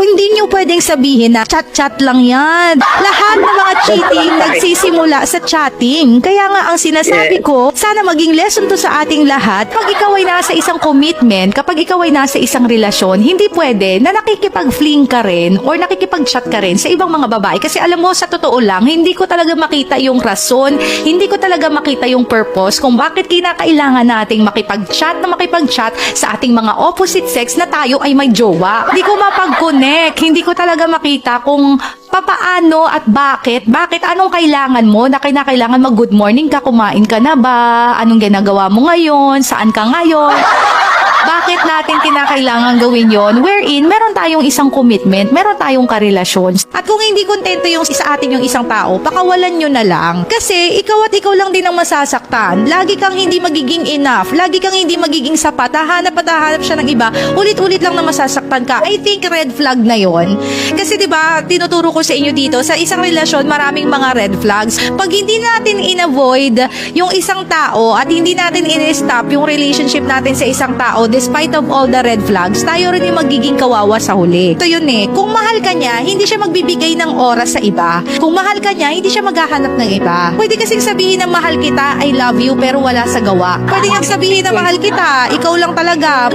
Hindi nyo pwedeng sabihin na chat-chat lang yan. Lahat ng mga cheating nagsisimula sa chatting. Kaya nga ang sinasabi ko, sana maging lesson to sa ating lahat. Pag ikaw ay nasa isang commitment, kapag ikaw ay nasa isang relasyon, hindi pwede na nakikipag-fling ka rin or nakikipag-chat ka rin sa ibang mga babae. Kasi alam mo, sa totoo lang, hindi ko talaga makita yung rason, hindi ko talaga makita yung purpose kung bakit kinakailangan nating makipag-chat sa ating mga opposite sex na tayo ay may jowa. Hindi ko mapag-connect, hindi ko talaga makita kung papaano at bakit anong kailangan mo na kinakailangan mag-good morning ka, kumain ka na ba, anong ginagawa mo ngayon, saan ka ngayon. Bakit natin kinakailangan gawin yon? Wherein, meron tayong isang commitment, meron tayong karelasyon. At kung hindi kontento yung sa atin yung isang tao, pakawalan nyo na lang. Kasi ikaw at ikaw lang din ang masasaktan. Lagi kang hindi magiging enough. Lagi kang hindi magiging sapat. Hahanap at hahanap siya ng iba. Ulit-ulit lang na masasaktan ka. I think red flag na yon. Kasi diba, tinuturo ko sa inyo dito, sa isang relasyon, maraming mga red flags. Pag hindi natin in-avoid yung isang tao at hindi natin in-stop yung relationship natin sa isang tao, despite of all the red flags, tayo rin yung magiging kawawa sa huli. Ito yun eh. Kung mahal ka niya, hindi siya magbibigay ng oras sa iba. Kung mahal ka niya, hindi siya maghahanap ng iba. Pwede kasing sabihin na mahal kita, I love you, pero wala sa gawa. Pwede nga sabihin na mahal kita, ikaw lang talaga.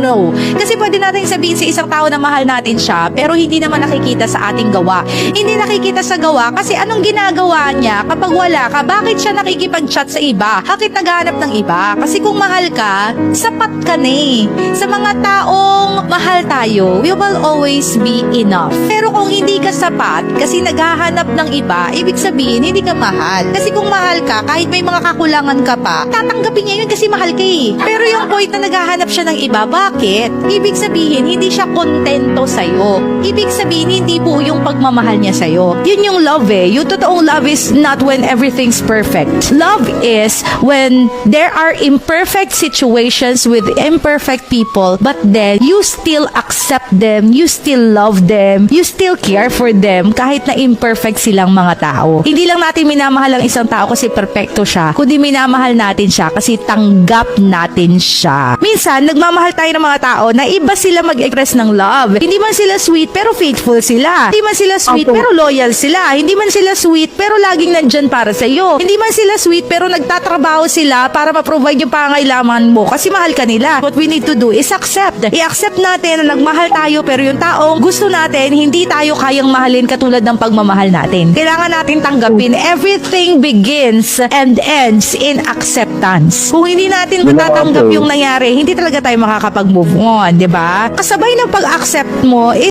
No. Kasi pwede natin sabihin sa isang tao na mahal natin siya, pero hindi naman nakikita sa ating gawa. Hindi nakikita sa gawa kasi anong ginagawa niya kapag wala ka? Bakit siya nakikipag-chat sa iba? Bakit naghahanap ng iba? Kasi kung mahal ka, sapat ka na eh. Sa mga taong mahal tayo, we will always be enough. Pero kung hindi ka sapat, kasi naghahanap ng iba, ibig sabihin, hindi ka mahal. Kasi kung mahal ka, kahit may mga kakulangan ka pa, tatanggapin niya yun kasi mahal ka eh. Pero yung point na naghahanap siya ng iba, bakit? Ibig sabihin, hindi siya kontento sa'yo. Ibig sabihin, hindi po yung pagmamahal niya sa'yo. Yun yung love eh. Yung totoong love is not when everything's perfect. Love is when there are imperfect situations with imperfect people, but then you still accept them, you still love them, you still care for them kahit na imperfect silang mga tao. Hindi lang natin minamahal ang isang tao kasi perfecto siya, kundi minamahal natin siya kasi tanggap natin siya. Minsan, nagmamahal tayo ng mga tao na iba sila mag-express ng love. Hindi man sila sweet pero faithful sila. Hindi man sila sweet pero loyal sila. Hindi man sila sweet pero laging nandyan para sa iyo. Hindi man sila sweet pero nagtatrabaho sila para ma-provide yung pangangailangan mo kasi mahal ka nila. What we need to do is accept. I-accept natin na nagmahal tayo pero yung taong gusto natin, hindi tayo kayang mahalin katulad ng pagmamahal natin. Kailangan natin tanggapin. Everything begins and ends in acceptance. Kung hindi natin matatanggap yung nangyari, hindi talaga tayo makakapag-move on, di ba? Kasabay ng pag-accept mo,